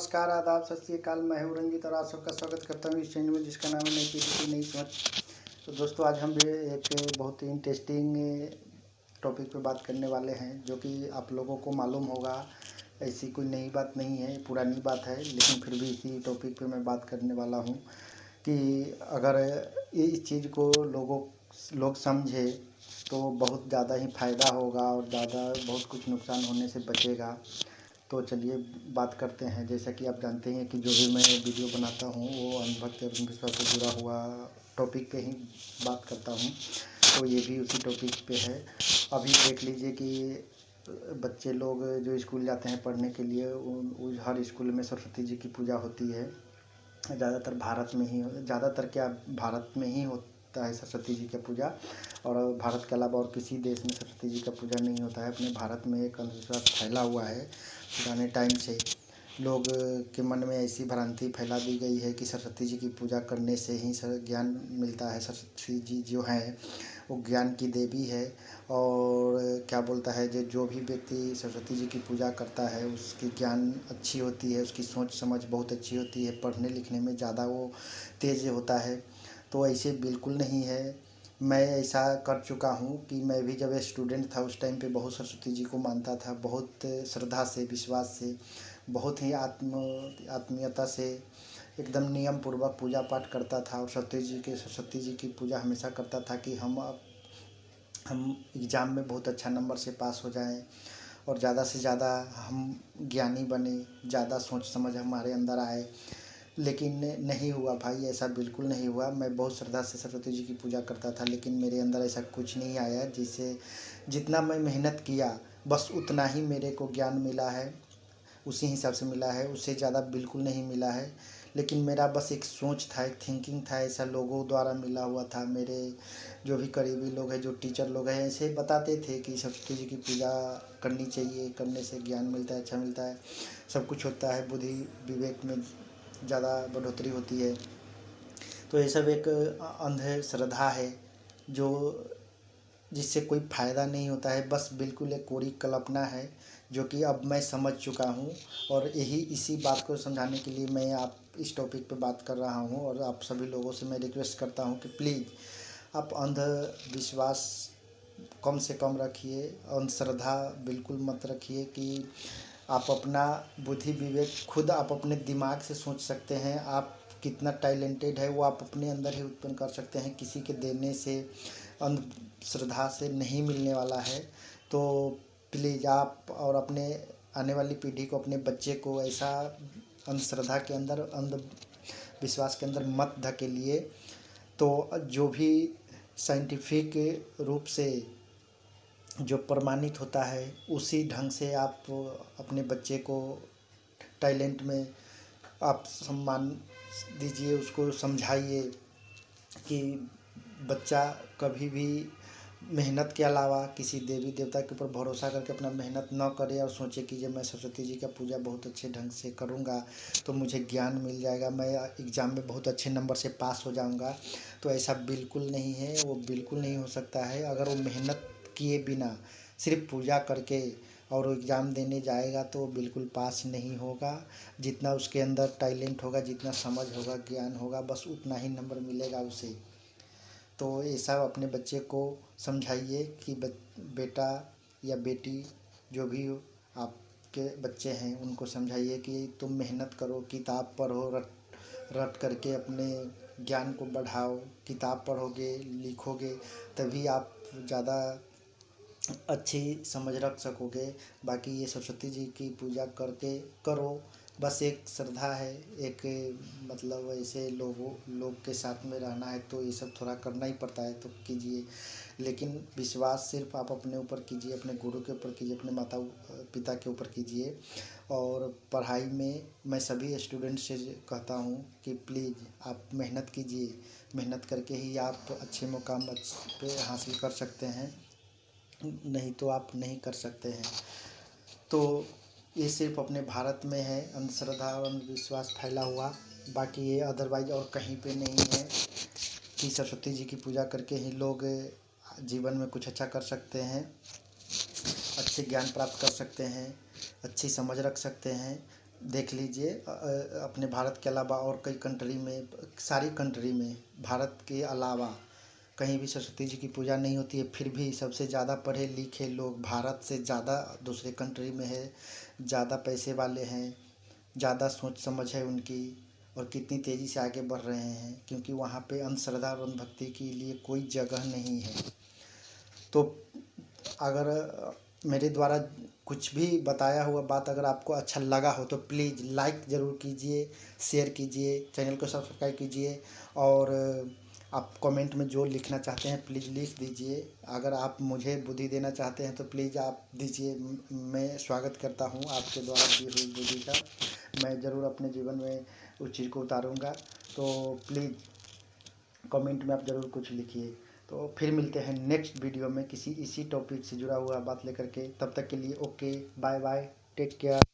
नमस्कार, आदाब, सत श्री अकाल। मैं हूँ रंजीत और आप सबका स्वागत करता हूँ इस चैनल में जिसका नाम है नई पीढ़ी की नई समझ। तो दोस्तों, आज हम भी एक बहुत ही इंटरेस्टिंग टॉपिक पे बात करने वाले हैं, जो कि आप लोगों को मालूम होगा। ऐसी कोई नई बात नहीं है, पुरानी बात है, लेकिन फिर भी इसी टॉपिक पे मैं बात करने वाला हूँ कि अगर इस चीज़ को लोग समझे तो बहुत ज़्यादा ही फ़ायदा होगा और बहुत कुछ नुकसान होने से बचेगा। तो चलिए बात करते हैं। जैसा कि आप जानते हैं कि जो भी मैं वीडियो बनाता हूँ वो अंधभक्त एवं विश्वास से जुड़ा हुआ टॉपिक पे ही बात करता हूँ। तो ये भी उसी टॉपिक पे है। अभी देख लीजिए कि बच्चे लोग जो स्कूल जाते हैं पढ़ने के लिए, हर स्कूल में सरस्वती जी की पूजा होती है। ज़्यादातर भारत में ही होता है सरस्वती जी की पूजा। और भारत के अलावा और किसी देश में सरस्वती जी का पूजा नहीं होता है। अपने भारत में एक अंधविश्वास फैला हुआ है। पुराने टाइम से लोग के मन में ऐसी भ्रांति फैला दी गई है कि सरस्वती जी की पूजा करने से ही ज्ञान मिलता है। सरस्वती जी जो हैं वो ज्ञान की देवी है। और क्या बोलता है, जो भी व्यक्ति सरस्वती जी की पूजा करता है उसकी ज्ञान अच्छी होती है, उसकी सोच समझ बहुत अच्छी होती है, पढ़ने लिखने में ज़्यादा वो तेज़ होता है। तो ऐसे बिल्कुल नहीं है। मैं ऐसा कर चुका हूँ कि मैं भी जब स्टूडेंट था उस टाइम पे बहुत सरस्वती जी को मानता था, बहुत श्रद्धा से, विश्वास से, बहुत ही आत्मीयता से, एकदम नियम पूर्वक पूजा पाठ करता था। और सरस्वती जी की पूजा हमेशा करता था कि हम एग्ज़ाम में बहुत अच्छा नंबर से पास हो जाएं और ज़्यादा से ज़्यादा हम ज्ञानी बने, ज़्यादा सोच समझ हमारे अंदर आए। लेकिन नहीं हुआ भाई, ऐसा बिल्कुल नहीं हुआ। मैं बहुत श्रद्धा से सरस्वती जी की पूजा करता था, लेकिन मेरे अंदर ऐसा कुछ नहीं आया। जिससे जितना मैं मेहनत किया बस उतना ही मेरे को ज्ञान मिला है, उसी हिसाब से मिला है, उससे ज़्यादा बिल्कुल नहीं मिला है। लेकिन मेरा बस एक सोच था, एक थिंकिंग था, ऐसा लोगों द्वारा मिला हुआ था। मेरे जो भी करीबी लोग हैं, जो टीचर लोग हैं, ऐसे बताते थे कि सरस्वती जी की पूजा करनी चाहिए, करने से ज्ञान मिलता है, अच्छा मिलता है, सब कुछ होता है, बुद्धि विवेक में ज़्यादा बढ़ोतरी होती है। तो ये सब एक अंधश्रद्धा है जो जिससे कोई फ़ायदा नहीं होता है, बस बिल्कुल एक कोरी कल्पना है, जो कि अब मैं समझ चुका हूँ। और इसी बात को समझाने के लिए मैं आप इस टॉपिक पे बात कर रहा हूँ। और आप सभी लोगों से मैं रिक्वेस्ट करता हूँ कि प्लीज़ आप अंधविश्वास कम से कम रखिए, अंधश्रद्धा बिल्कुल मत रखिए। कि आप अपना बुद्धि विवेक खुद आप अपने दिमाग से सोच सकते हैं। आप कितना टैलेंटेड है वो आप अपने अंदर ही उत्पन्न कर सकते हैं, किसी के देने से, अंधश्रद्धा से नहीं मिलने वाला है। तो प्लीज़ आप और अपने आने वाली पीढ़ी को, अपने बच्चे को ऐसा अंधश्रद्धा के अंदर, अंधविश्वास के अंदर मत धकेलिए। तो जो भी साइंटिफिक रूप से जो प्रमाणित होता है उसी ढंग से आप अपने बच्चे को टैलेंट में आप सम्मान दीजिए, उसको समझाइए कि बच्चा कभी भी मेहनत के अलावा किसी देवी देवता के ऊपर भरोसा करके अपना मेहनत न करे और सोचे कि जब मैं सरस्वती जी का पूजा बहुत अच्छे ढंग से करूँगा तो मुझे ज्ञान मिल जाएगा, मैं एग्ज़ाम में बहुत अच्छे नंबर से पास हो जाऊँगा। तो ऐसा बिल्कुल नहीं है, वो बिल्कुल नहीं हो सकता है। अगर वो मेहनत किए बिना सिर्फ पूजा करके और एग्ज़ाम देने जाएगा तो बिल्कुल पास नहीं होगा। जितना उसके अंदर टैलेंट होगा, जितना समझ होगा, ज्ञान होगा, बस उतना ही नंबर मिलेगा उसे। तो ऐसा अपने बच्चे को समझाइए कि बेटा या बेटी, जो भी आपके बच्चे हैं उनको समझाइए कि तुम मेहनत करो, किताब पढ़ो, रट रट करके अपने ज्ञान को बढ़ाओ। किताब पढ़ोगे, लिखोगे, तभी आप ज़्यादा अच्छी समझ रख सकोगे। बाकी ये सरस्वती जी की पूजा करके करो, बस एक श्रद्धा है, एक मतलब ऐसे लोग के साथ में रहना है तो ये सब थोड़ा करना ही पड़ता है, तो कीजिए। लेकिन विश्वास सिर्फ आप अपने ऊपर कीजिए, अपने गुरु के ऊपर कीजिए, अपने माता पिता के ऊपर कीजिए। और पढ़ाई में मैं सभी स्टूडेंट से कहता हूँ कि प्लीज़ आप मेहनत कीजिए, मेहनत करके ही आप अच्छे मुकाम पे हासिल कर सकते हैं, नहीं तो आप नहीं कर सकते हैं। तो ये सिर्फ अपने भारत में है अंधश्रद्धा और अंधविश्वास फैला हुआ, बाकी ये अदरवाइज और कहीं पे नहीं है कि सरस्वती जी की पूजा करके ही लोग जीवन में कुछ अच्छा कर सकते हैं, अच्छे ज्ञान प्राप्त कर सकते हैं, अच्छी समझ रख सकते हैं। देख लीजिए अपने भारत के अलावा और कई कंट्री में, सारी कंट्री में भारत के अलावा कहीं भी सरस्वती जी की पूजा नहीं होती है, फिर भी सबसे ज़्यादा पढ़े लिखे लोग भारत से ज़्यादा दूसरे कंट्री में है, ज़्यादा पैसे वाले हैं, ज़्यादा सोच समझ है उनकी, और कितनी तेज़ी से आगे बढ़ रहे हैं, क्योंकि वहाँ पे अंधश्रद्धा और अंधभक्ति के लिए कोई जगह नहीं है। तो अगर मेरे द्वारा कुछ भी बताया हुआ बात अगर आपको अच्छा लगा हो तो प्लीज़ लाइक ज़रूर कीजिए, शेयर कीजिए, चैनल को सब्सक्राइब कीजिए, और आप कमेंट में जो लिखना चाहते हैं प्लीज़ लिख दीजिए। अगर आप मुझे बुद्धि देना चाहते हैं तो प्लीज़ आप दीजिए, मैं स्वागत करता हूँ आपके द्वारा दी हुई बुद्धि का। मैं ज़रूर अपने जीवन में उस चीज़ को उतारूँगा। तो प्लीज़ कमेंट में आप ज़रूर कुछ लिखिए। तो फिर मिलते हैं नेक्स्ट वीडियो में किसी इसी टॉपिक से जुड़ा हुआ बात लेकर के। तब तक के लिए okay, bye bye, take care.